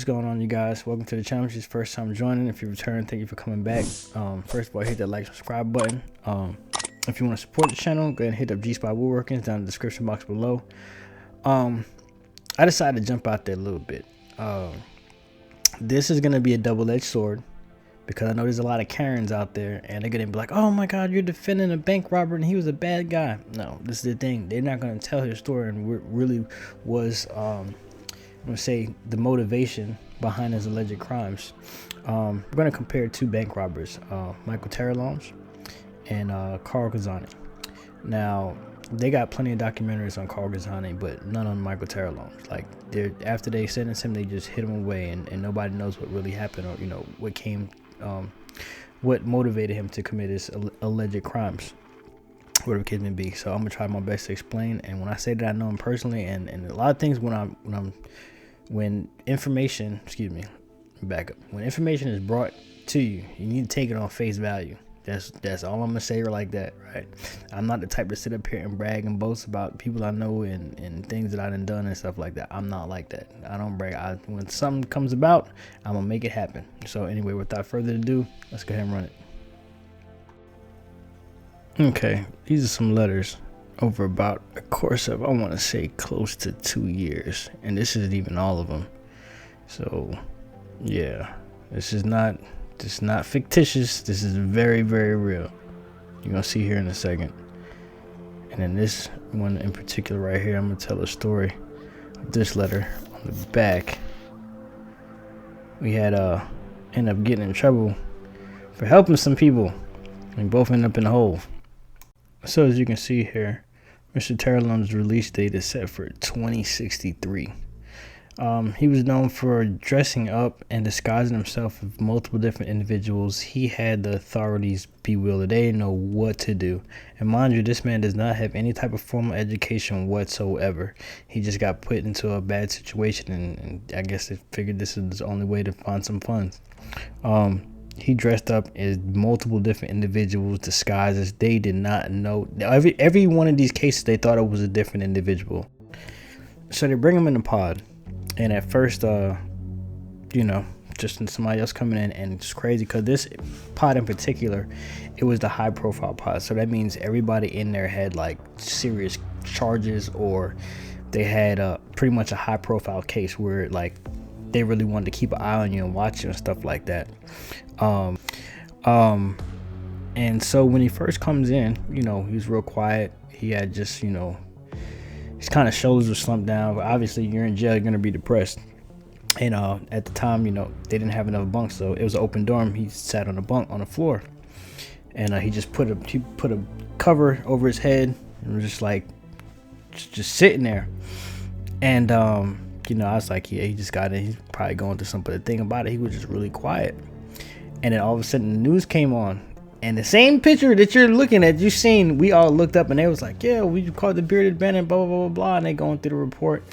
What's going on, you guys? Welcome to the channel. If it's your first time joining. If you return, thank you for coming back. First of all, hit that like, subscribe button. If you want to support the channel, go ahead and hit up G-Spot Woodworkings down in the description box below. I decided to jump out there a little bit. This is going to be a double-edged sword, because I know there's a lot of Karens out there, and they're going to be like, oh my god, you're defending a bank robber and he was a bad guy. No, this is the thing. They're not going to tell his story and what really was, I'm going to say, the motivation behind his alleged crimes. We're going to compare two bank robbers, Micheal Terrelonge and Carl Gazani. Now, they got plenty of documentaries on Carl Gazani, but none on Micheal Terrelonge. Like, after they sentenced him, they just hit him away, and nobody knows what really happened, or what came, what motivated him to commit his alleged crimes, whatever the case may be. So I'm gonna try my best to explain. And when I say that I know him personally, and a lot of things, when information, when information is brought to you, you need to take it on face value. That's all I'm gonna say like that, right? I'm not the type to sit up here and brag and boast about people I know and things that I done and stuff like that. I'm not like that. I don't brag. When something comes about, I'm gonna make it happen. So anyway, without further ado, let's go ahead and run it. Okay, these are some letters over about a course of, I want to say, close to 2 years, and this isn't even all of them. So yeah, this is not fictitious. This is very, very real. You're gonna see here in a second. And then this one in particular right here, I'm gonna tell a story of this letter. On the back, we had end up getting in trouble for helping some people, and both end up in the hole. So as you can see here, Mr. Terrelonge's release date is set for 2063. He was known for dressing up and disguising himself with multiple different individuals. He had the authorities bewildered. They didn't know what to do. And mind you, this man does not have any type of formal education whatsoever. He just got put into a bad situation, and I guess they figured this is the only way to find some funds. He dressed up as multiple different individuals, disguises. They did not know. Every one of these cases, they thought it was a different individual. So they bring him in the pod. And at first, just somebody else coming in, and it's crazy because this pod in particular, it was the high profile pod. So that means everybody in there had like serious charges, or they had pretty much a high profile case where like they really wanted to keep an eye on you and watch you and stuff like that. And so when he first comes in, he was real quiet. He had just, his kind of shoulders were slumped down. But obviously, you're in jail, you're gonna be depressed. And at the time, they didn't have enough bunks, so it was an open dorm. He sat on a bunk on the floor, and he just put a cover over his head and was just like just sitting there. And I was like, yeah, he just got in. He's probably going through something. But the thing about it, he was just really quiet. And then all of a sudden, the news came on. And the same picture that you're looking at, you seen, we all looked up and they was like, yeah, we caught the bearded bandit, blah, blah, blah, blah. And they going through the report.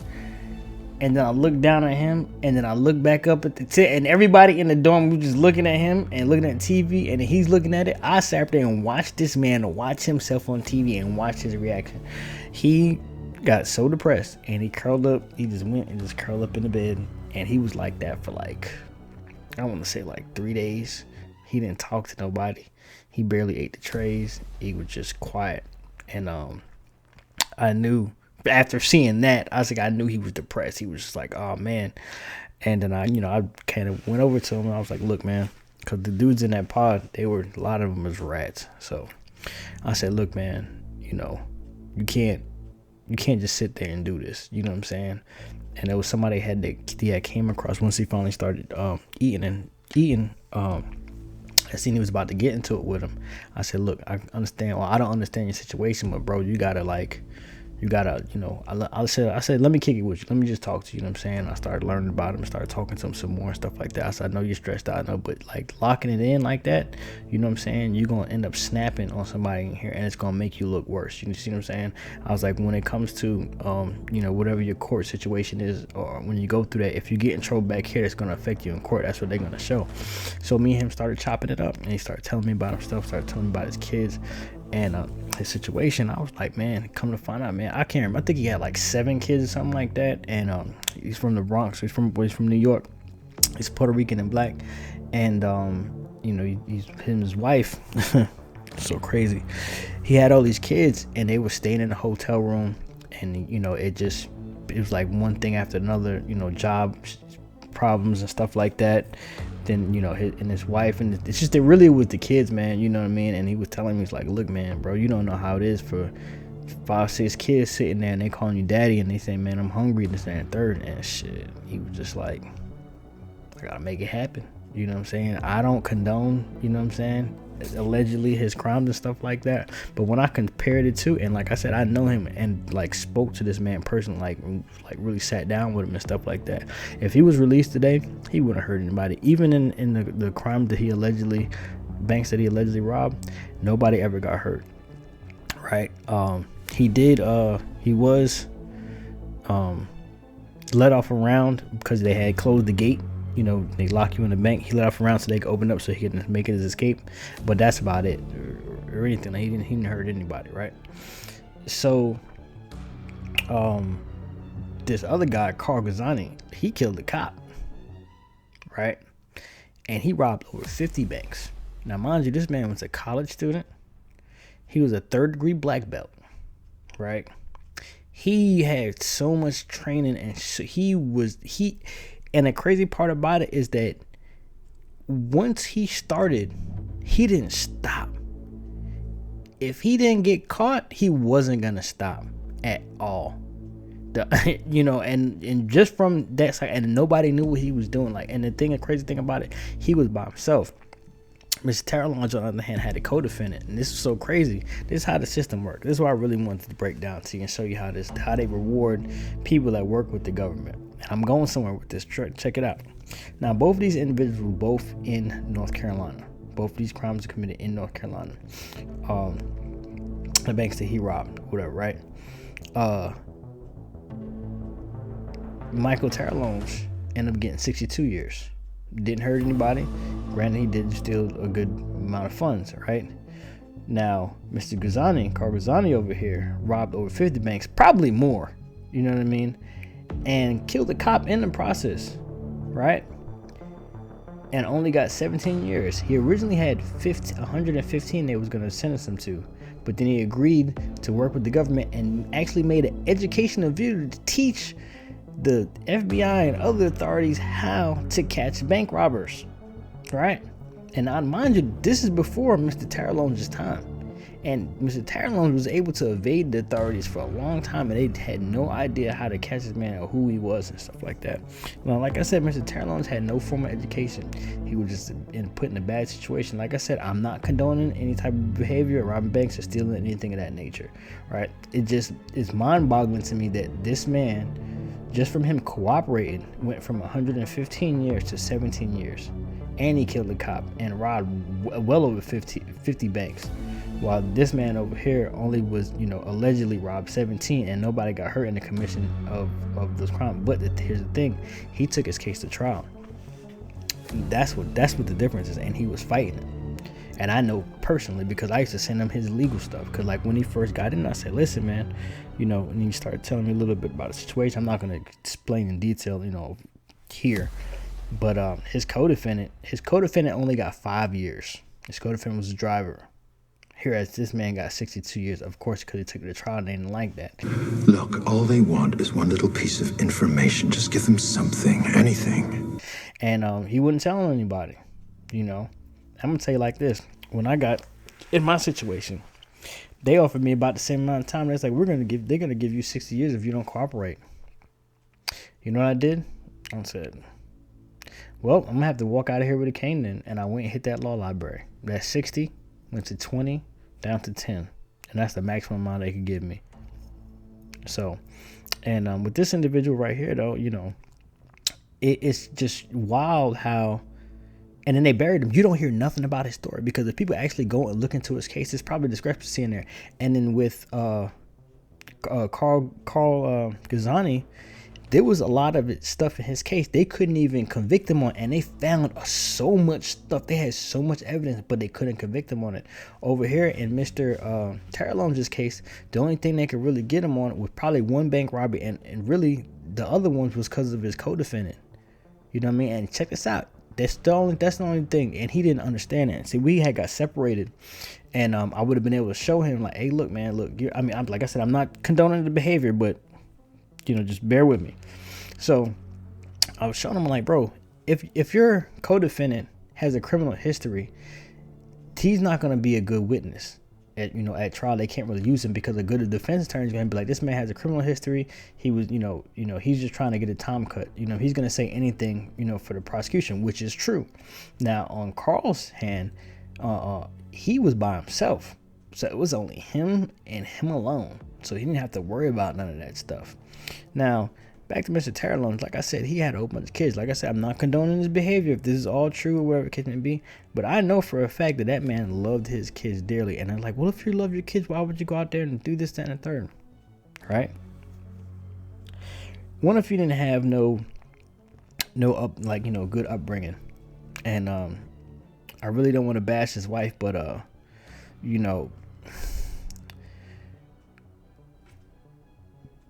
And then I looked down at him, and then I looked back up at the tent, and everybody in the dorm was just looking at him and looking at TV, and he's looking at it. I sat there and watched this man watch himself on TV and watch his reaction. He got so depressed, and he curled up. He just went and just curled up in the bed, and he was like that for like, I want to say like 3 days. He didn't talk to nobody. He barely ate the trays. He was just quiet. And I knew, after seeing that, I knew he was depressed. He was just like, oh man. And then I kind of went over to him and I was like, look, man, because the dudes in that pod, a lot of them was rats. So I said, look, man, you can't just sit there and do this. You know what I'm saying? And there was somebody that came across once he finally started eating. I seen he was about to get into it with him. I said, look, I understand. Well, I don't understand your situation, but bro, you gotta, I said, let me kick it with you. Let me just talk to you. You know what I'm saying? I started learning about him and started talking to him some more and stuff like that. I said, I know you're stressed out, I know, but like locking it in like that, you know what I'm saying? You're going to end up snapping on somebody in here, and it's going to make you look worse. You see what I'm saying? I was like, when it comes to, whatever your court situation is, or when you go through that, if you get in trouble back here, it's going to affect you in court. That's what they're going to show. So me and him started chopping it up, and he started telling me about himself, started telling me about his kids and his situation. I was like, man, come to find out, man, I can't remember. I think he had like 7 kids or something like that. And he's from the Bronx. He's from New York. He's Puerto Rican and black, and you know, he's him and his wife. So crazy. He had all these kids, and they were staying in a hotel room, and you know, it was like one thing after another. You know, job problems and stuff like that. Then, you know, his wife, and it's just, it really was the kids, man, you know what I mean? And he was telling me, he's like, look, man, bro, you don't know how it is for 5-6 kids sitting there and they calling you daddy, and they say, man, I'm hungry, this and third, and shit. He was just like, I gotta make it happen, you know what I'm saying? I don't condone, you know what I'm saying, allegedly his crimes and stuff like that, but when I compared it to, and like I said, I know him and like spoke to this man personally, like really sat down with him and stuff like that. If he was released today, he wouldn't hurt anybody. Even in the crime that he allegedly, banks that he allegedly robbed, nobody ever got hurt, right? He was let off a round because they had closed the gate. You know, they lock you in the bank. He let off around so they could open up so he could make it his escape. But that's about it, or anything. He didn't hurt anybody, right? So, this other guy, Carl Gazzani, he killed the cop, right? And he robbed over 50 banks. Now, mind you, this man was a college student. He was a 3rd-degree black belt, right? He had so much training, and and the crazy part about it is that once he started, he didn't stop. If he didn't get caught, he wasn't gonna stop at all. You know, and just from that side, and nobody knew what he was doing. Like, and the crazy thing about it, he was by himself. Mr. Terrelonge, on the other hand, had a co-defendant, and this is so crazy. This is how the system works. This is what I really wanted to break down to you and show you how they reward people that work with the government. And I'm going somewhere with this. Check it out. Now, both of these individuals were both in North Carolina. Both of these crimes were committed in North Carolina. The banks that he robbed, whatever, right? Micheal Terrelonge ended up getting 62 years. Didn't hurt anybody. Granted, he did steal a good amount of funds, right? Now, Mr. Gazzani, Carl Gazzani over here, robbed over 50 banks, probably more, you know what I mean? And killed a cop in the process, right? And only got 17 years. He originally had 115 they was going to sentence him to, but then he agreed to work with the government and actually made an educational video to teach the FBI and other authorities how to catch bank robbers, right? And now, mind you, this is before Mr. Terrelonge's time. And Mr. Terrelonge was able to evade the authorities for a long time, and they had no idea how to catch this man or who he was and stuff like that. Well, like I said, Mr. Terrelonge had no formal education. He was just put in a bad situation. Like I said, I'm not condoning any type of behavior, robbing banks or stealing anything of that nature, right? It's mind-boggling to me that this man, just from him cooperating, went from 115 years to 17 years. And he killed a cop and robbed well over 50 banks. While this man over here only was, you know, allegedly robbed 17, and nobody got hurt in the commission of those crimes. But here's the thing, he took his case to trial. That's what the difference is, and he was fighting it. And I know personally because I used to send him his legal stuff. Because like when he first got in, I said, listen, man, you know, and he started telling me a little bit about the situation. I'm not going to explain in detail, you know, here. But his co-defendant only got 5 years. His co-defendant was a driver. Whereas this man got 62 years, of course, because he took it to trial and they didn't like that. Look, all they want is one little piece of information. Just give them something, anything. And he wouldn't tell anybody, you know. I'm going to tell you like this. When I got in my situation, they offered me about the same amount of time. They're like, they're going to give you 60 years if you don't cooperate. You know what I did? I said, well, I'm going to have to walk out of here with a cane then. And I went and hit that law library. That 60 went to 20, down to 10. And that's the maximum amount they could give me. So, and with this individual right here, though, you know, it's just wild how, and then they buried him. You don't hear nothing about his story because if people actually go and look into his case, there's probably discrepancy in there. And then with Carl Gazzani, there was a lot of stuff in his case they couldn't even convict him on, and they found so much stuff. They had so much evidence, but they couldn't convict him on it. Over here in Mr. Terrelonge's case, the only thing they could really get him on was probably one bank robbery, and really the other ones was because of his co-defendant. You know what I mean? And check this out. That's the only thing. And he didn't understand it. See, we had got separated, and I would have been able to show him like, hey, look, man, look. Like I said, I'm not condoning the behavior, but just bear with me. So I was showing him like, bro, if your co-defendant has a criminal history, he's not gonna be a good witness. At trial, they can't really use him because a good defense attorney is going to be like, this man has a criminal history. He was, he's just trying to get a time cut. He's going to say anything, for the prosecution, which is true. Now, on Carl's hand, he was by himself. So it was only him and him alone. So he didn't have to worry about none of that stuff. Now, back to Mr. Terrelonge, like I said, he had a whole bunch of kids. Like I said, I'm not condoning his behavior if this is all true or whatever the case may be. But I know for a fact that man loved his kids dearly. And I'm like, well, if you love your kids, why would you go out there and do this, that, and the third? Right? What if you didn't have good upbringing? And I really don't want to bash his wife, but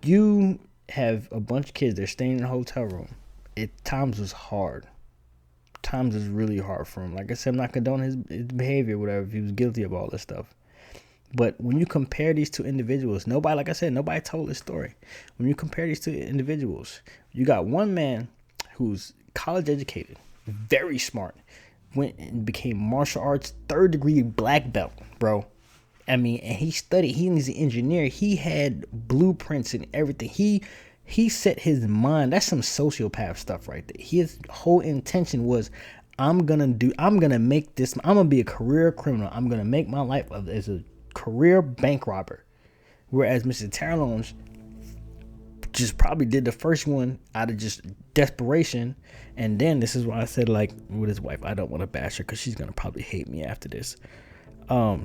you have a bunch of kids. They're staying in a hotel room. Times was hard. Times was really hard for him. Like I said, I'm not condoning his behavior, whatever, if he was guilty of all this stuff. But when you compare these two individuals, nobody told this story. When you compare these two individuals, you got one man who's college educated, very smart, went and became martial arts 3rd degree black belt, bro. And he studied. He's an engineer. He had blueprints and everything. He set his mind. That's some sociopath stuff right there. His whole intention was, I'm gonna make this. I'm gonna be a career criminal. I'm gonna make my life as a career bank robber. Whereas Mr. Terrelonge just probably did the first one out of just desperation. And then this is why I said, like, with his wife, I don't want to bash her because she's gonna probably hate me after this. How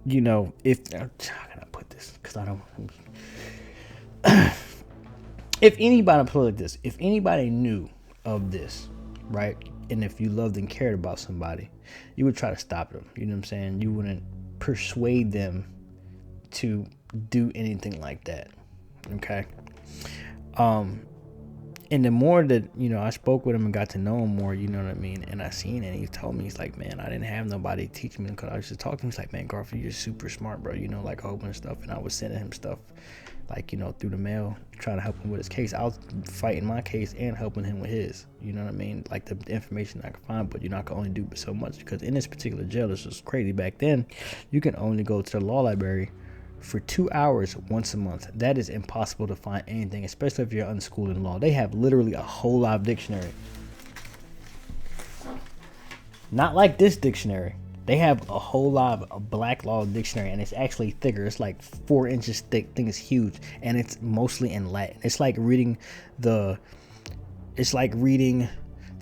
can I put this? Because I don't. If anybody knew of this, right, and if you loved and cared about somebody, you would try to stop them. You know what I'm saying? You wouldn't persuade them to do anything like that. Okay. And the more that, I spoke with him and got to know him more, you know what I mean? And I seen it, and he told me, he's like, man, I didn't have nobody teach me, because I used to talk to him. He's like, man, Garfield, you're super smart, bro. Like a whole bunch of stuff. And I was sending him stuff, like, through the mail, trying to help him with his case. I was fighting my case and helping him with his, you know what I mean? Like the information I could find, but I can only do so much, because in this particular jail, this was crazy. Back then, you can only go to the law library for 2 hours once a month. That is impossible to find anything, especially if you're unschooled in law. They have literally a whole live dictionary. Not like this dictionary. They have a whole live black law dictionary, and it's actually thicker. It's like 4 inches thick. Thing is huge, and it's mostly in Latin. It's like reading the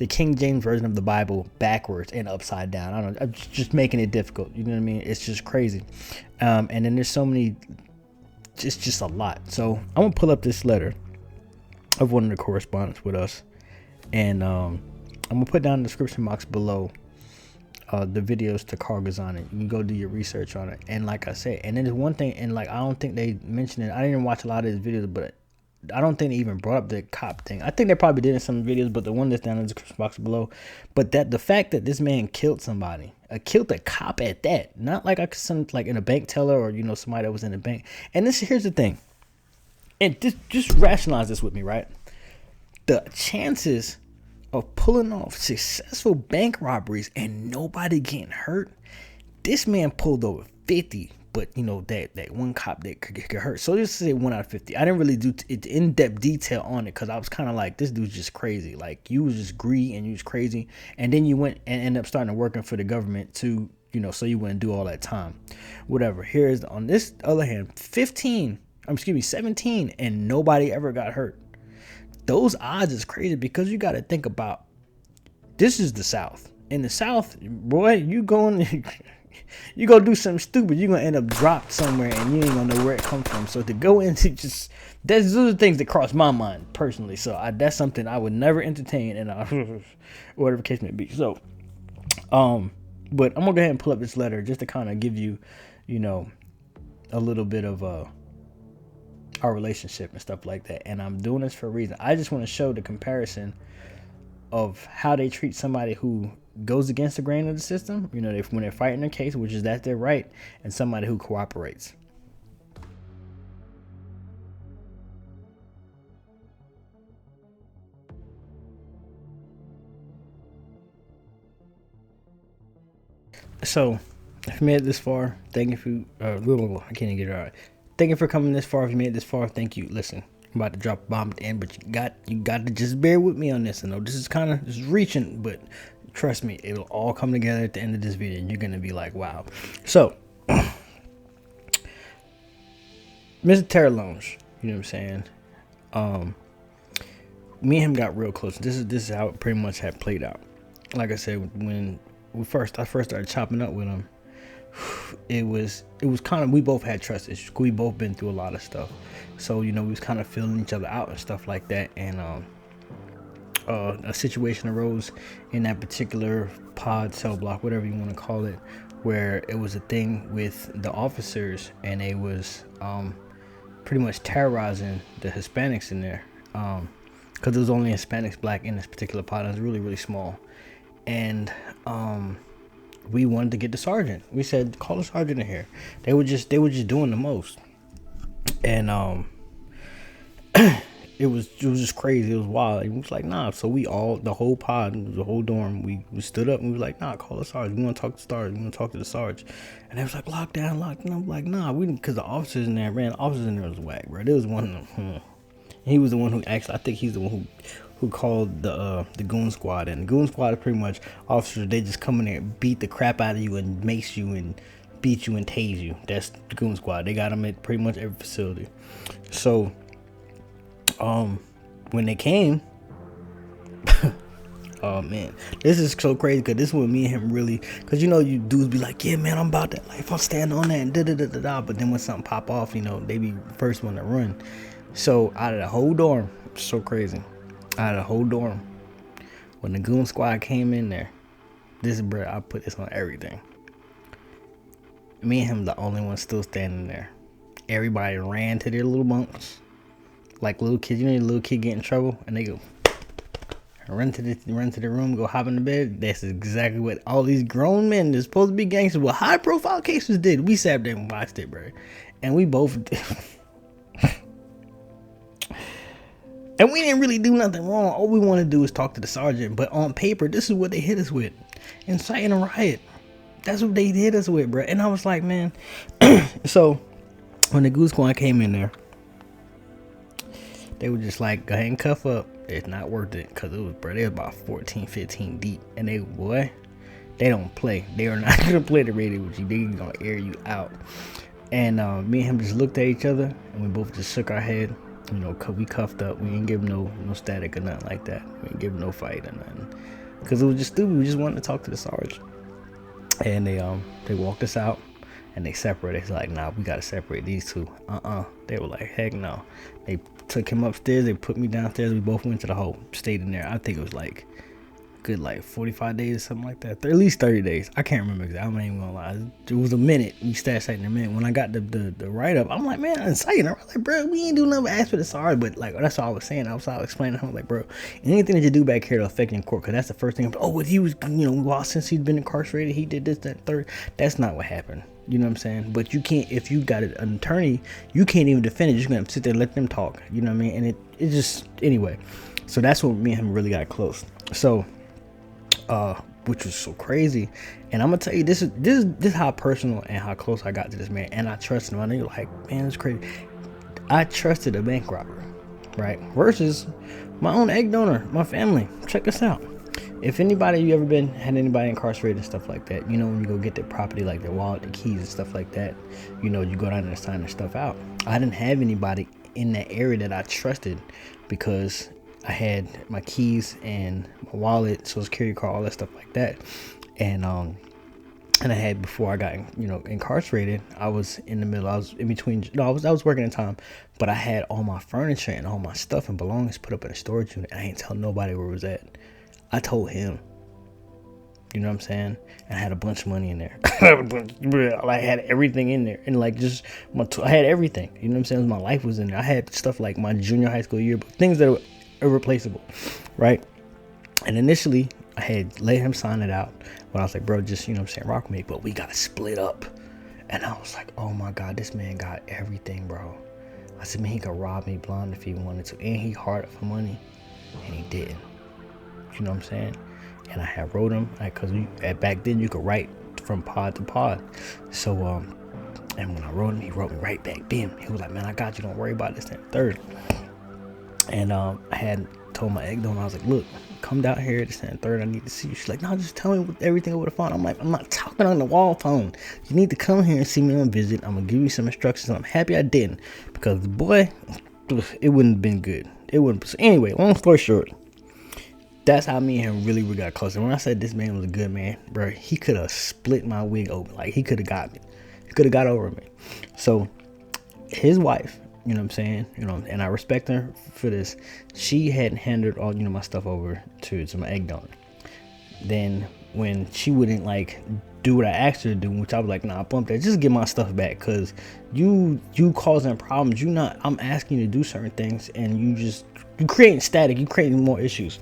King James version of the Bible backwards and upside down. I don't know. I'm just making it difficult. You know what I mean? It's just crazy. And then there's so many, just a lot. So I'm going to pull up this letter of one of the correspondents with us. And I'm going to put down in the description box below the videos to Carl Gazan. You can go do your research on it. And like I said, and then there's one thing, and like, I don't think they mentioned it. I didn't watch a lot of his videos, but I don't think they even brought up the cop thing. I think they probably did in some videos, but the one that's down in the description box below. But the fact that this man killed somebody, killed a cop at that, not like like in a bank teller or somebody that was in a bank. And here's the thing, and just rationalize this with me, right? The chances of pulling off successful bank robberies and nobody getting hurt. This man pulled over 50. But, that one cop that could get hurt. So just say 1 out of 50. I didn't really do in-depth detail on it, because I was kind of like, this dude's just crazy. Like, you was just greedy and you was crazy. And then you went and ended up starting working for the government to, so you wouldn't do all that time. Whatever. Here's, on this other hand, 17, and nobody ever got hurt. Those odds is crazy, because you got to think about, this is the South. In the South, boy, you go do something stupid, you're gonna end up dropped somewhere and you ain't gonna know where it comes from. So to go into those are the things that cross my mind personally. So that's something I would never entertain, and whatever the case may be. So but I'm gonna go ahead and pull up this letter just to kind of give you, a little bit of our relationship and stuff like that. And I'm doing this for a reason. I just want to show the comparison of how they treat somebody who goes against the grain of the system, you know, when they're fighting their case, which is that their right, and somebody who cooperates. So, if you made it this far, thank you for I can't even get it right. Thank you for coming this far. If you made it this far, thank you. Listen, I'm about to drop a bomb at the end, but you got to just bear with me on this. I know this is kind of just reaching, but trust me, it'll all come together at the end of this video, and you're gonna be like, wow. So, Mr. Terrelonge, you know what I'm saying? Me and him got real close. This is how it pretty much had played out. Like I said, when I first started chopping up with him, it was kind of, we both had trust issues. We both been through a lot of stuff, so you know we was kind of feeling each other out and stuff like that. And a situation arose in that particular pod, cell block, whatever you want to call it, where it was a thing with the officers, and they was pretty much terrorizing the Hispanics in there, because there was only Hispanics, black in this particular pod. It was really, really small. And we wanted to get the sergeant. We said, call the sergeant in here. They were just doing the most. And it was just crazy. It was wild. It was like, nah. So we all, the whole pod, the whole dorm, we stood up and we was like, nah, call the sergeant. We want to talk to the sergeant. We want to talk to the sergeant. And they was like, lock down. I'm like, nah, we didn't, because the officers in there, man, officers in there was whack, bro. There was one of them. He was the one who actually, I think he's the one who called the goon squad. And the goon squad is pretty much officers. They just come in there, beat the crap out of you and mace you and beat you and tase you. That's the goon squad. They got them at pretty much every facility. So when they came, oh man, this is so crazy, because this is what me and him really, because you know you dudes be like, yeah man, I'm about that life, I'll stand on that and da. But then when something pop off, you know, they be the first one to run. So out of the whole dorm, so crazy, out of the whole dorm, when the goon squad came in there, this is, bro, I put this on everything. Me and him the only one still standing there. Everybody ran to their little bunks, like little kids. You know, a little kid get in trouble and they go run to the room, go hop in the bed. That's exactly what all these grown men that's supposed to be gangsters with high profile cases did. We sat there and watched it, bro, and we both did. And we didn't really do nothing wrong. All we want to do is talk to the sergeant. But on paper, this is what they hit us with: inciting a riot. That's what they hit us with, bro. And I was like, man. So when the goose squad came in there, they were just like, go ahead and cuff up. It's not worth it, because it was, bro, they was about 14, 15 deep. And they, boy, they don't play. They are not going to play the radio with you. They going to air you out. And me and him just looked at each other, and we both just shook our head. You know, we cuffed up. We didn't give no static or nothing like that. We didn't give no fight or nothing, because it was just stupid. We just wanted to talk to the sergeant. And they walked us out, and they separated. It's like, nah, we gotta separate these two. They were like, heck no. They took him upstairs. They put me downstairs. We both went to the hole, stayed in there. I think it was like good, like 45 days or something like that. At least 30 days. I can't remember exactly. I'm not even gonna lie. It was a minute. We started citing a minute. When I got the write up, I'm like, man, I'm citing. I was like, bro, we ain't do nothing but ask for the sorry. But like, that's all I was saying. I was explaining. I was like, bro, anything that you do back here to affect in court, because that's the first thing. Oh, but he was, you know, well, since he's been incarcerated, he did this, that, third. That's not what happened. You know what I'm saying? But you can't, if you got an attorney, you can't even defend it. You're just gonna sit there and let them talk. You know what I mean? And it just, anyway. So that's when me and him really got close. So which was so crazy. And I'm gonna tell you, this is how personal and how close I got to this man. And I trusted him. I know you're like, man, it's crazy. I trusted a bank robber, right? Versus my own egg donor, my family. Check this out. If anybody, you ever had anybody incarcerated and stuff like that, you know, when you go get their property, like their wallet, their keys and stuff like that, you know, you go down there and sign their stuff out. I didn't have anybody in that area that I trusted, because I had my keys and my wallet, social security card, all that stuff like that. And I had, before I got, you know, incarcerated, I was in the middle. I was in between. No, I was working at the time, but I had all my furniture and all my stuff and belongings put up in a storage unit. I ain't tell nobody where it was at. I told him. You know what I'm saying? And I had a bunch of money in there. I had everything in there, and like just I had everything. You know what I'm saying? My life was in there. I had stuff like my junior high school yearbook, things that were irreplaceable, right? And initially, I had let him sign it out. When I was like, bro, just, you know what I'm saying, rock with me. But we got split up. And I was like, oh my God, this man got everything, bro. I said, man, he could rob me blind if he wanted to. And he hard for money. And he didn't. You know what I'm saying? And I had wrote him, because back then you could write from pod to pod. So, and when I wrote him, he wrote me right back. Bam. He was like, man, I got you. Don't worry about this, that, third. And I had told my egg donor, I was like, look, come down here, this and third, I need to see you. She's like, no, just tell me everything over the phone. I'm like, I'm not talking on the wall phone. You need to come here and see me on visit. I'm gonna give you some instructions. And I'm happy I didn't, because boy, it wouldn't have been good. It wouldn't. So anyway, long story short, that's how me and him really got close. And when I said this man was a good man, bro, he could have split my wig open. Like, he could have got me. He could have got over me. So his wife, you know what I'm saying, you know, and I respect her for this. She had handed all, you know, my stuff over to my egg donor. Then when she wouldn't like do what I asked her to do, which I was like, nah, bump that, just get my stuff back, cause you causing problems. I'm asking you to do certain things, and you creating static, you creating more issues.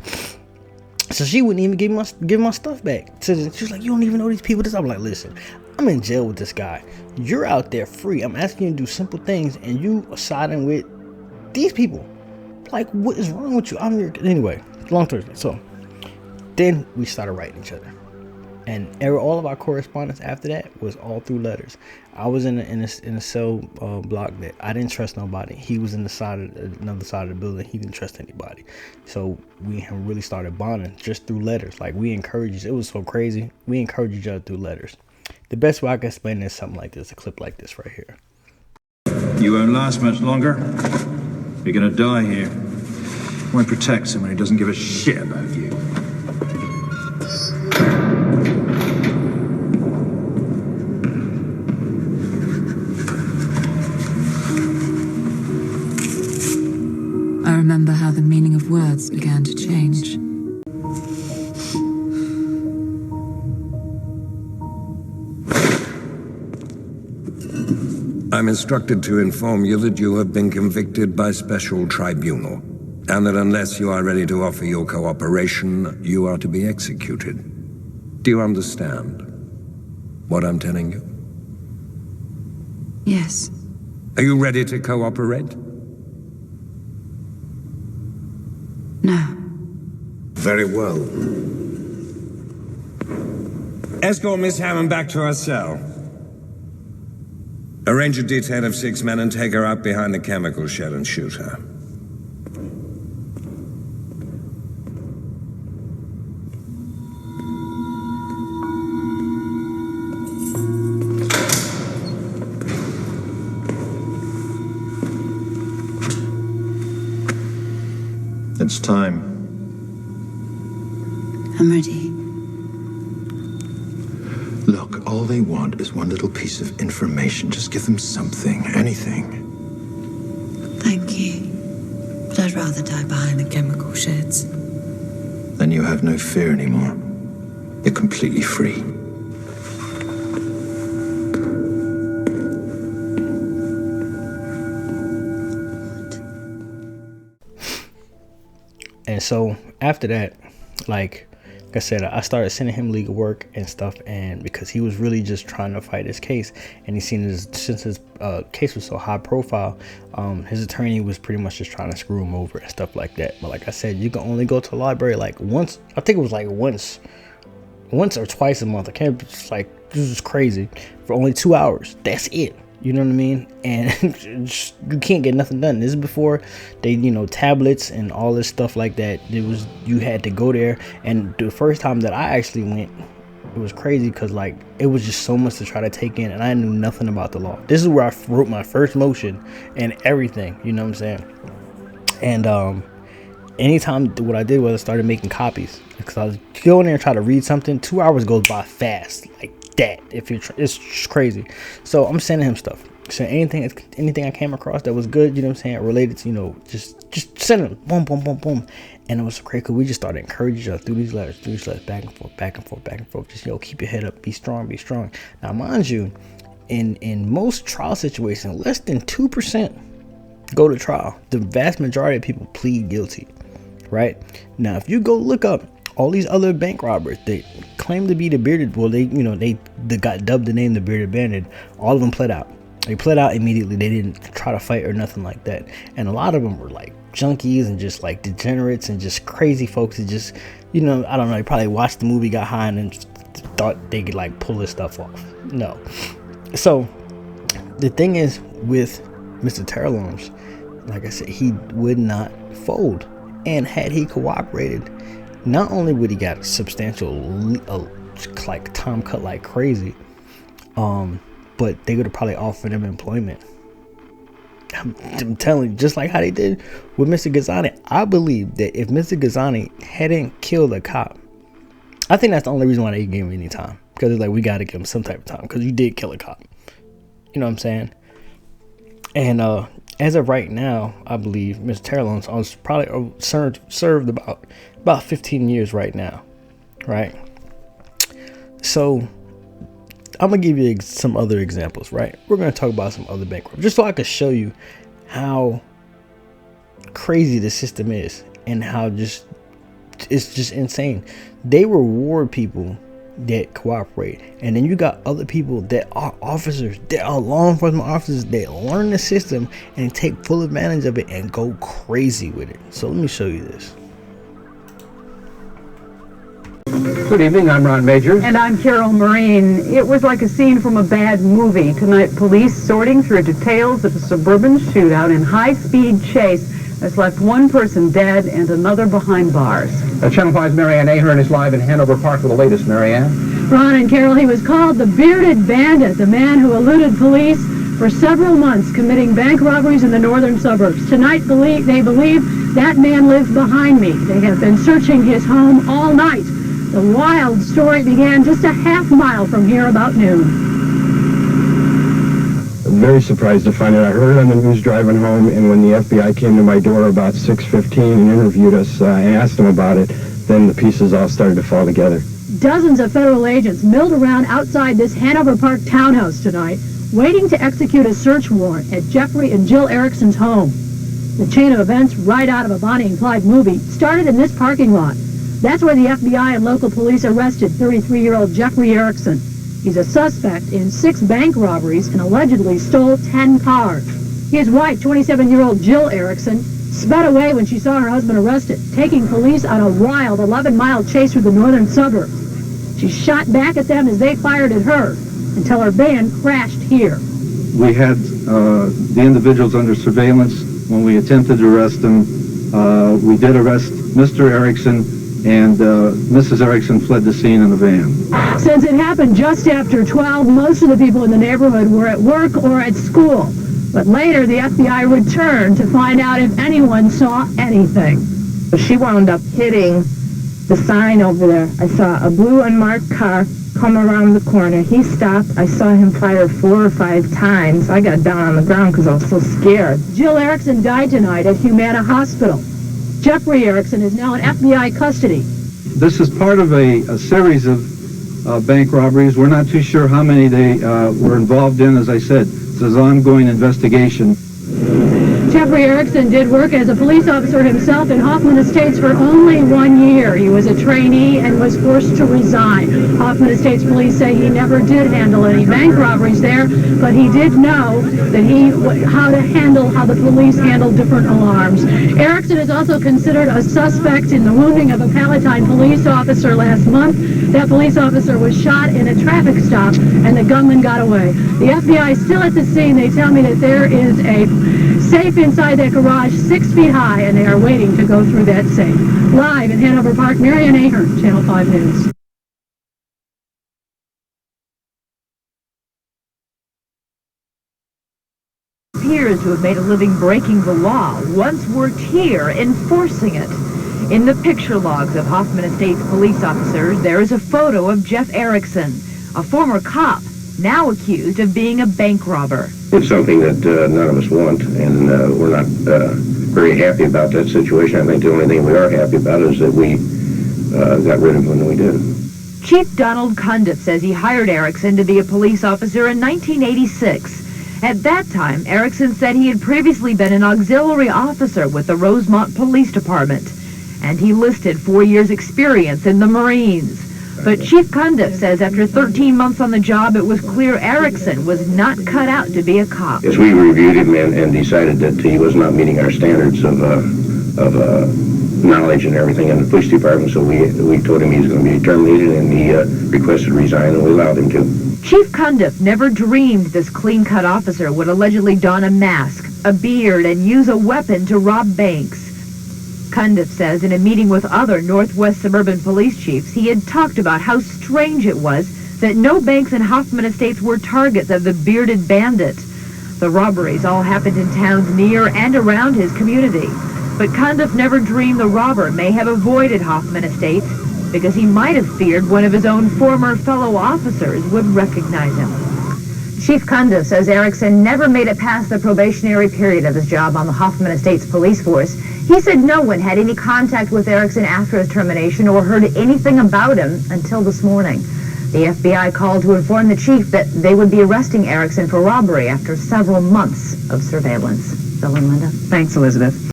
So she wouldn't even give my stuff back. So she was like, you don't even know these people. I'm like, listen, I'm in jail with this guy. You're out there free. I'm asking you to do simple things, and you are siding with these people. Like, what is wrong with you? I'm here. Anyway, long story. So then we started writing each other. And all of our correspondence after that was all through letters. I was in a cell block that I didn't trust nobody. He was in another side of the building. He didn't trust anybody. So we really started bonding just through letters. Like, we encouraged. It was so crazy. We encouraged each other through letters. The best way I can explain it is something like this, a clip like this right here. You won't last much longer. You're gonna die here. Why protect someone who doesn't give a shit about you? I remember how the meaning of words began to change. I'm instructed to inform you that you have been convicted by special tribunal, and that unless you are ready to offer your cooperation, you are to be executed. Do you understand what I'm telling you? Yes. Are you ready to cooperate? No. Very well. Escort Miss Hammond back to her cell. Arrange a detail of 6 men and take her out behind the chemical shed and shoot her. It's time. I'm ready. Look, all they want is one little piece of information. Just give them something, anything. Thank you. But I'd rather die behind the chemical sheds. Then you have no fear anymore. You're completely free. And so after that, like I said, I started sending him legal work and stuff, and because he was really just trying to fight his case, and he seen since his case was so high profile, his attorney was pretty much just trying to screw him over and stuff like that. But like I said, you can only go to the library like once. I think it was like once or twice a month. I can't. It's like, this is crazy, for only 2 hours. That's it. You know what I mean? And you can't get nothing done. This is before they, tablets and all this stuff like that. You had to go there. And the first time that I actually went, it was crazy because like it was just so much to try to take in, and I knew nothing about the law. This is where I wrote my first motion and everything. You know what I'm saying? And anytime what I did was I started making copies, because I was going there and try to read something. 2 hours goes by fast, like that. It's crazy. So I'm sending him stuff, So anything I came across that was good, you know what I'm saying, related to, you know, just send them, boom, boom, boom, boom. And it was great because we just started encouraging each other through these letters, back and forth, back and forth, back and forth. Just, yo, keep your head up, be strong, be strong. Now, mind you, in most trial situations, less than 2% go to trial. The vast majority of people plead guilty, right? Now, if you go look up all these other bank robbers that claim to be the bearded, well, they got dubbed the name the bearded bandit. All of them pled out. They pled out immediately. They didn't try to fight or nothing like that. And a lot of them were like junkies and just like degenerates and just crazy folks that just, you know, I don't know, they probably watched the movie, got high, and then thought they could like pull this stuff off. No. So the thing is with Mr. Terrelonge, like I said, he would not fold. And had he cooperated, not only would he got a substantial like time cut like crazy, but they would have probably offered him employment. I'm telling you, just like how they did with Mr. Ghazzani. I believe that if Mr. Ghazzani hadn't killed a cop, I think that's the only reason why they gave him any time. Because it's like, we got to give him some type of time because you did kill a cop. You know what I'm saying? And as of right now, I believe Mr. Terrelonge was probably served about 15 years right now, right? So I'm gonna give you some other examples, right? We're gonna talk about some other bank robberies, just so I can show you how crazy the system is and how it's just insane. They reward people that cooperate, and then you got other people that are officers, that are law enforcement officers, that learn the system and take full advantage of it and go crazy with it. So let me show you this. Good evening, I'm Ron Majors. And I'm Carol Marine. It was like a scene from a bad movie. Tonight, police sorting through details of a suburban shootout in high-speed chase has left one person dead and another behind bars. Channel 5's Marianne Ahern is live in Hanover Park with the latest. Marianne? Ron and Carol, he was called the Bearded Bandit, the man who eluded police for several months, committing bank robberies in the northern suburbs. Tonight, they believe that man lives behind me. They have been searching his home all night. The wild story began just a half-mile from here about noon. I'm very surprised to find it. I heard it on the news driving home, and when the FBI came to my door about 6:15 and interviewed us and asked them about it, then the pieces all started to fall together. Dozens of federal agents milled around outside this Hanover Park townhouse tonight, waiting to execute a search warrant at Jeffrey and Jill Erickson's home. The chain of events, right out of a Bonnie and Clyde movie, started in this parking lot. That's where the FBI and local police arrested 33-year-old Jeffrey Erickson. He's a suspect in 6 bank robberies and allegedly stole 10 cars. His wife, 27-year-old Jill Erickson, sped away when she saw her husband arrested, taking police on a wild 11-mile chase through the northern suburbs. She shot back at them as they fired at her until her van crashed here. We had the individuals under surveillance when we attempted to arrest them. We did arrest Mr. Erickson, and Mrs. Erickson fled the scene in the van. Since it happened just after 12, most of the people in the neighborhood were at work or at school. But later, the FBI returned to find out if anyone saw anything. She wound up hitting the sign over there. I saw a blue unmarked car come around the corner. He stopped. I saw him fire 4 or 5 times. I got down on the ground because I was so scared. Jill Erickson died tonight at Humana Hospital. Jeffrey Erickson is now in FBI custody. This is part of a series of bank robberies. We're not too sure how many they were involved in. As I said, this is an ongoing investigation. Jeffrey Erickson did work as a police officer himself in Hoffman Estates for only 1 year. He was a trainee and was forced to resign. Hoffman Estates police say he never did handle any bank robberies there, but he did know that how the police handled different alarms. Erickson is also considered a suspect in the wounding of a Palatine police officer last month. That police officer was shot in a traffic stop, and the gunman got away. The FBI is still at the scene. They tell me that there is a safe inside that garage 6 feet high, and they are waiting to go through that safe. Live in Hanover Park, Marianne Ahern, Channel 5 News. Appears to have made a living breaking the law, once worked here enforcing it. In the picture logs of Hoffman Estates police officers, there is a photo of Jeff Erickson, a former cop, now accused of being a bank robber. It's something that none of us want, and we're not very happy about that situation. I think the only thing we are happy about is that we got rid of him when we did. Chief Donald Cundiff says he hired Erickson to be a police officer in 1986. At that time, Erickson said he had previously been an auxiliary officer with the Rosemont Police Department, and he listed 4 years' experience in the Marines. But Chief Cundiff says after 13 months on the job, it was clear Erickson was not cut out to be a cop. Yes, we reviewed him and decided that he was not meeting our standards of knowledge and everything in the police department, so we told him he was going to be terminated, and he requested to resign, and we allowed him to. Chief Cundiff never dreamed this clean-cut officer would allegedly don a mask, a beard, and use a weapon to rob banks. Cundiff says in a meeting with other Northwest Suburban Police chiefs, he had talked about how strange it was that no banks in Hoffman Estates were targets of the bearded bandit. The robberies all happened in towns near and around his community. But Cundiff never dreamed the robber may have avoided Hoffman Estates because he might have feared one of his own former fellow officers would recognize him. Chief Cundiff says Erickson never made it past the probationary period of his job on the Hoffman Estates police force. He said no one had any contact with Erickson after his termination or heard anything about him until this morning. The FBI called to inform the chief that they would be arresting Erickson for robbery after several months of surveillance. Bill and Linda. Thanks, Elizabeth.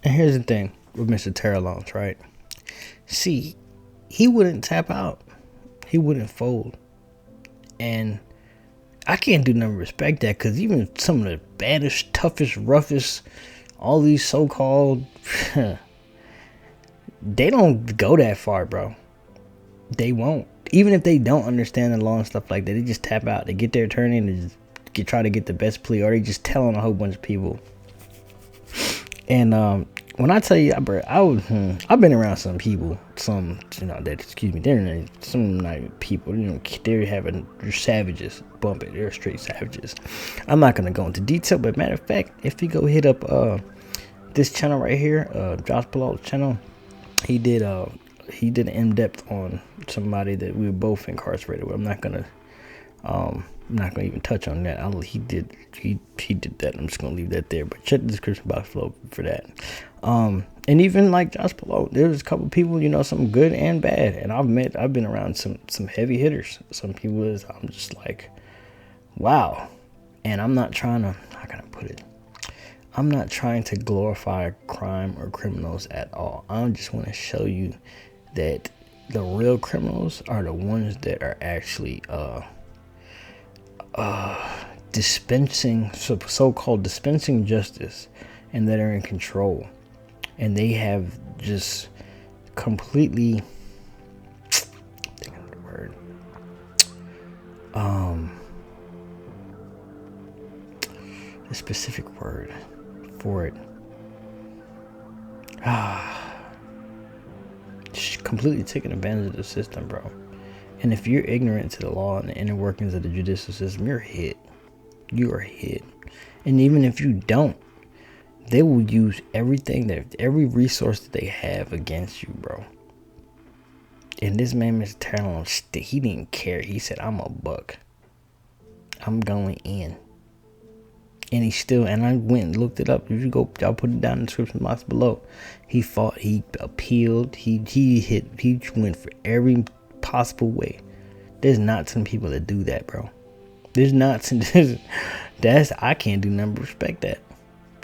And here's the thing with Mr. Terrelonge, right? See, he wouldn't tap out. He wouldn't fold. And I can't do nothing but respect that, because even some of the baddest, toughest, roughest, all these so-called, they don't go that far, bro. They won't. Even if they don't understand the law and stuff like that, they just tap out. They get their turn in and just try to get the best plea, or they just tell on a whole bunch of people. And when I tell you, I've been around some people, some people, they're savages, bump it, they're straight savages. I'm not gonna go into detail, but matter of fact, if you go hit up this channel right here, Josh Pillault's channel, he did an in-depth on somebody that we were both incarcerated with. I'm not gonna even touch on that. He did that. I'm just gonna leave that there. But check the description box below for that. And even like Josh Pillault, there's a couple people, some good and bad. And I've been around some heavy hitters. Some people I'm just like, wow. And I'm not trying to, how can I put it? I'm not trying to glorify crime or criminals at all. I just want to show you that the real criminals are the ones that are actually dispensing so-called dispensing justice, and that are in control, and they have just completely the specific word for it, just completely taking advantage of the system, bro. And if you're ignorant to the law and the inner workings of the judicial system, you're hit. You are hit. And even if you don't, they will use every resource that they have against you, bro. And this man, Mr. Terrelonge, he didn't care. He said, I'm a buck. I'm going in. And and I went and looked it up. If you go, I'll put it down in the description box below. He fought, he appealed, he went for every possible way. There's not some people that do that, bro. There's not some, I can't do nothing but respect that.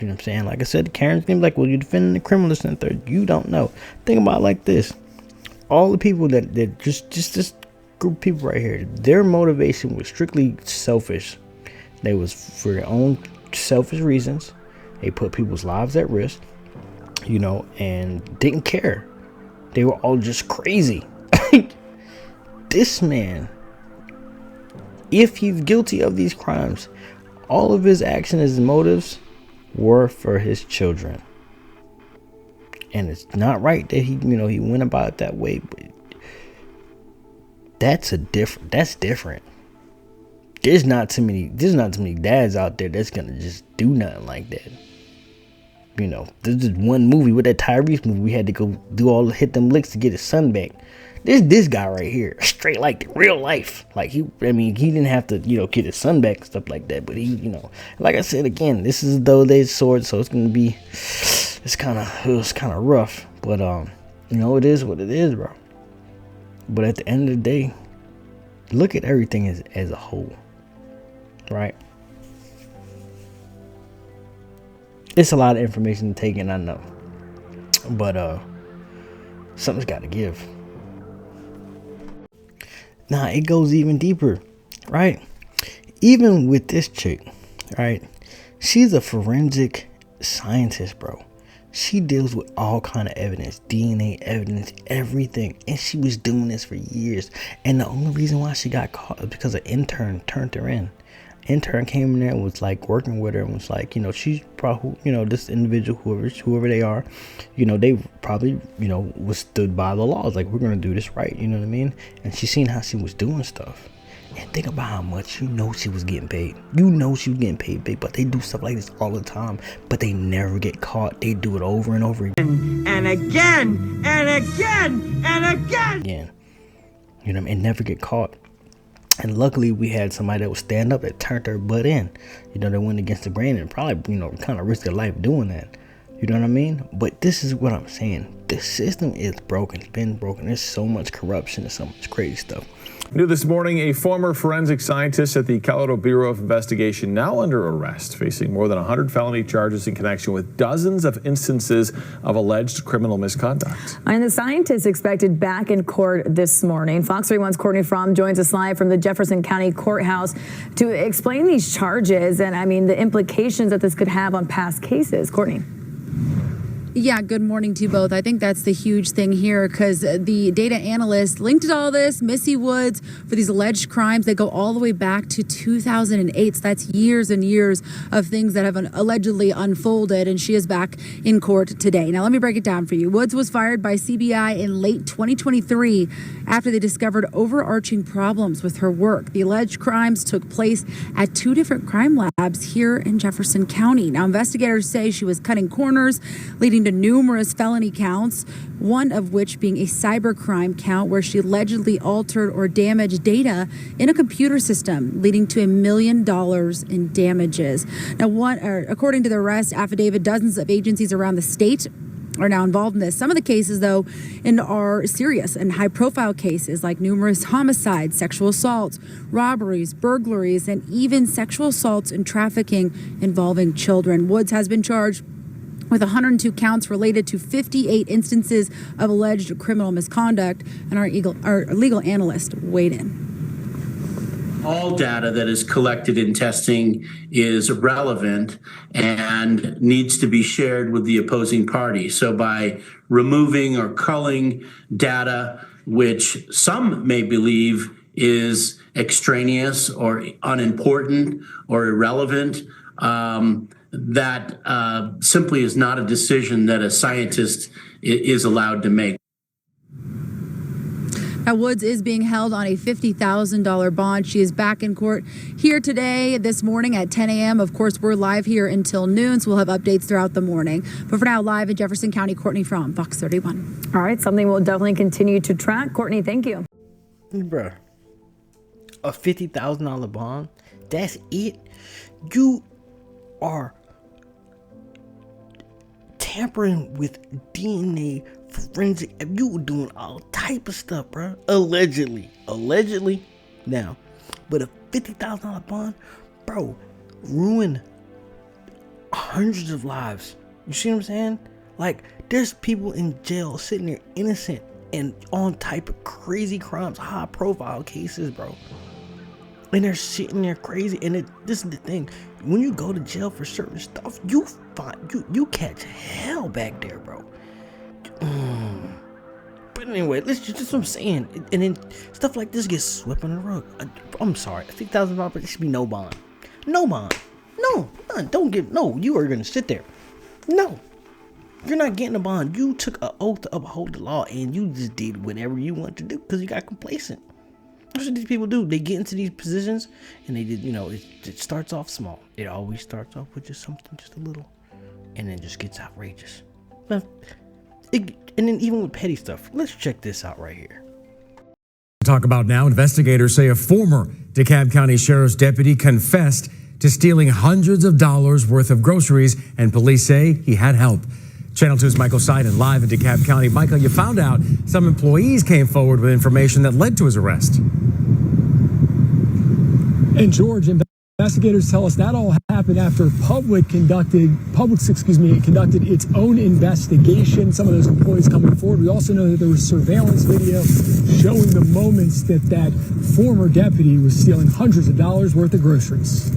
You know what I'm saying? Like I said, Karen's gonna be like, well, you're defending the criminals and third. You don't know. Think about it like this. All the people that just this group of people right here, their motivation was strictly selfish. They was for their own selfish reasons. They put people's lives at risk, and didn't care. They were all just crazy. This man, if he's guilty of these crimes, all of his actions and motives were for his children. And it's not right that he went about it that way, but that's different. There's not too many dads out there that's gonna just do nothing like that. There's just one movie with that Tyrese movie. We had to go hit them licks to get his son back. This guy right here, straight like the real life. Like he didn't have to, get his son back and stuff like that. But he, like I said again, this is a double-edged sword, so it's kind of rough. But it is what it is, bro. But at the end of the day, look at everything as a whole, right? It's a lot of information to take in, I know, but something's got to give. Nah, it goes even deeper, right? Even with this chick, right? She's a forensic scientist, bro. She deals with all kind of evidence, DNA evidence, everything. And she was doing this for years. And the only reason why she got caught is because an intern turned her in. Intern came in there and was like working with her and was like, she's probably, this individual, whoever they are, they probably, was stood by the laws. Like, we're going to do this right. You know what I mean? And she seen how she was doing stuff. And think about how much she was getting paid. She was getting paid big, but they do stuff like this all the time. But they never get caught. They do it over and over again. And again, and again, and again. Again. You know what I mean? And never get caught. And luckily, we had somebody that would stand up that turned their butt in. They went against the grain and probably, kind of risked their life doing that. You know what I mean? But this is what I'm saying. The system is broken. It's been broken. There's so much corruption and so much crazy stuff. New this morning, a former forensic scientist at the Colorado Bureau of Investigation now under arrest, facing more than 100 felony charges in connection with dozens of instances of alleged criminal misconduct. And the scientist expected back in court this morning. Fox 31's Courtney Fromm joins us live from the Jefferson County Courthouse to explain these charges and, the implications that this could have on past cases. Courtney. Yeah, good morning to you both. I think that's the huge thing here because the data analyst linked to all this, Missy Woods, for these alleged crimes that go all the way back to 2008. So that's years and years of things that have allegedly unfolded, and she is back in court today. Now, let me break it down for you. Woods was fired by CBI in late 2023 after they discovered overarching problems with her work. The alleged crimes took place at 2 different crime labs here in Jefferson County. Now, investigators say she was cutting corners, leading to numerous felony counts, one of which being a cybercrime count where she allegedly altered or damaged data in a computer system, leading to $1 million in damages. Now, according to the arrest affidavit, dozens of agencies around the state are now involved in this. Some of the cases, though, are serious and high-profile cases like numerous homicides, sexual assaults, robberies, burglaries, and even sexual assaults and trafficking involving children. Woods has been charged with 102 counts related to 58 instances of alleged criminal misconduct, and our legal analyst weighed in. All data that is collected in testing is relevant and needs to be shared with the opposing party. So by removing or culling data, which some may believe is extraneous or unimportant or irrelevant, that simply is not a decision that a scientist is allowed to make. Now, Woods is being held on a $50,000 bond. She is back in court here today, this morning at 10 a.m. Of course, we're live here until noon, so we'll have updates throughout the morning. But for now, live in Jefferson County, Courtney Fromm, Fox 31. All right, something we'll definitely continue to track. Courtney, thank you. Bruh, a $50,000 bond? That's it? You are tampering with DNA forensic. You were doing all type of stuff, bro. Allegedly. Now, but a $50,000 bond, bro, ruined hundreds of lives. You see what I'm saying? Like, there's people in jail sitting there innocent and on type of crazy crimes, high profile cases, bro. And they're sitting there crazy. And this is the thing. When you go to jail for certain stuff, you catch hell back there, bro. But anyway, that's just what I'm saying. And then stuff like this gets swept under the rug. I'm sorry. $50,000, there should be no bond. No bond. No, none. Don't give. No, you are going to sit there. No. You're not getting a bond. You took an oath to uphold the law and you just did whatever you want to do because you got complacent. That's what these people do. They get into these positions and they did, it starts off small. It always starts off with just something, just a little, and then just gets outrageous. And then even with petty stuff, let's check this out right here. Talk about now, investigators say a former DeKalb County Sheriff's deputy confessed to stealing hundreds of dollars worth of groceries, and police say he had help. Channel 2's Michael Seiden live in DeKalb County. Michael, you found out some employees came forward with information that led to his arrest. And George, investigators tell us that all happened after Publix conducted its own investigation. Some of those employees coming forward. We also know that there was surveillance video showing the moments that former deputy was stealing hundreds of dollars worth of groceries.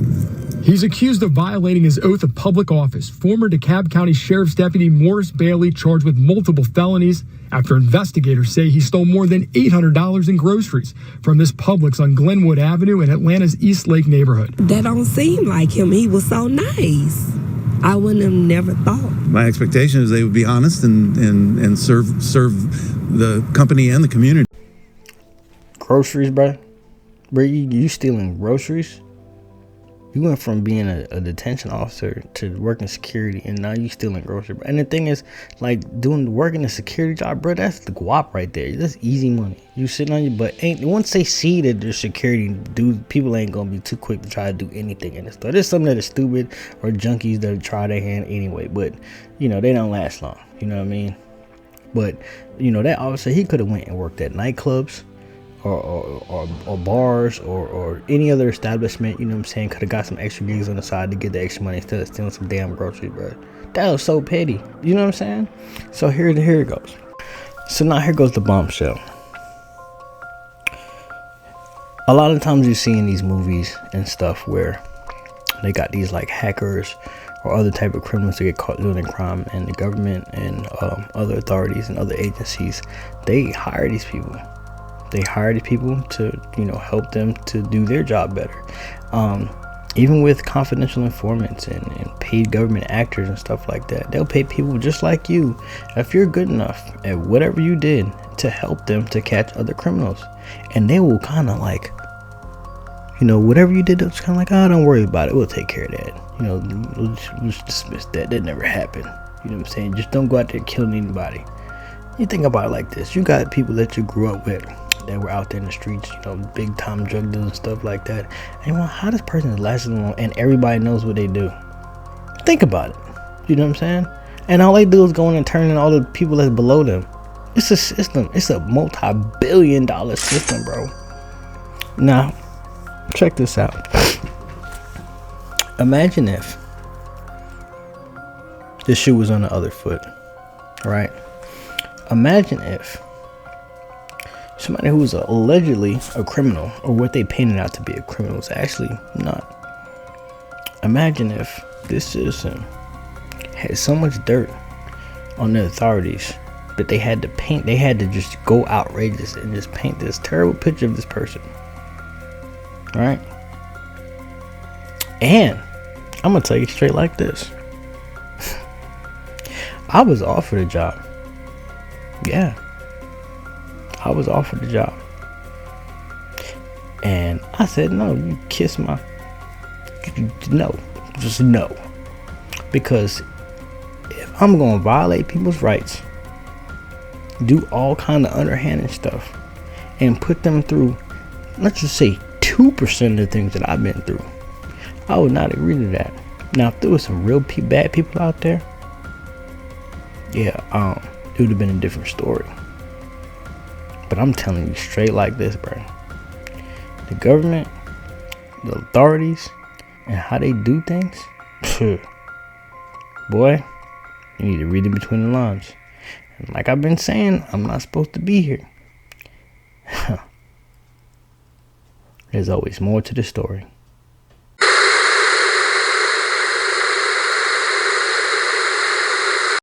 He's accused of violating his oath of public office. Former DeKalb County Sheriff's Deputy Morris Bailey charged with multiple felonies after investigators say he stole more than $800 in groceries from this Publix on Glenwood Avenue in Atlanta's East Lake neighborhood. That don't seem like him. He was so nice. I wouldn't have never thought. My expectation is they would be honest and serve the company and the community. Groceries, bro? Bro, you stealing groceries? You went from being a detention officer to working security, and now you stealing groceries. And the thing is, like, working a security job, bro, that's the guap right there. That's easy money. You sitting on your butt. Once they see that there's security, dude, people ain't gonna be too quick to try to do anything in this stuff. There's some that are stupid or junkies that try their hand anyway, but they don't last long. You know what I mean? But that officer, he could have went and worked at nightclubs. Or bars or any other establishment, could have got some extra gigs on the side to get the extra money instead of stealing some damn groceries, bro. That was so petty. You know what I'm saying? So here it goes. So now here goes the bombshell. A lot of times you see in these movies and stuff where they got these like hackers or other type of criminals that get caught doing crime, and the government and other authorities and other agencies, they hire these people. They hire the people to, help them to do their job better. Even with confidential informants and paid government actors and stuff like that, they'll pay people just like you, if you're good enough at whatever you did, to help them to catch other criminals. And they will kind of like, whatever you did, it's kind of like, oh, don't worry about it. We'll take care of that. We'll just dismiss that. That never happened. You know what I'm saying? Just don't go out there killing anybody. You think about it like this. You got people that you grew up with that were out there in the streets, big time drug dealers and stuff like that. And how this person is lasting long and everybody knows what they do. Think about it. You know what I'm saying? And all they do is go in and turn in all the people that's below them. It's a system. It's a multi-billion-dollar system, bro. Now, check this out. Imagine if the shoe was on the other foot, right? Imagine if somebody who was allegedly a criminal, or what they painted out to be a criminal, was actually not. Imagine if this citizen had so much dirt on the authorities that they had to just go outrageous and just paint this terrible picture of this person. Right? And I'm gonna tell you straight like this. I was offered a job. Yeah. I was offered a job. And I said, no, you kiss my... No. Just no. Because if I'm going to violate people's rights, do all kind of underhanded stuff, and put them through, let's just say, 2% of the things that I've been through, I would not agree to that. Now, if there was some real bad people out there, yeah, it would have been a different story. But I'm telling you straight like this, bro. The government, the authorities, and how they do things, boy, you need to read in between the lines. And like I've been saying, I'm not supposed to be here. There's always more to the story.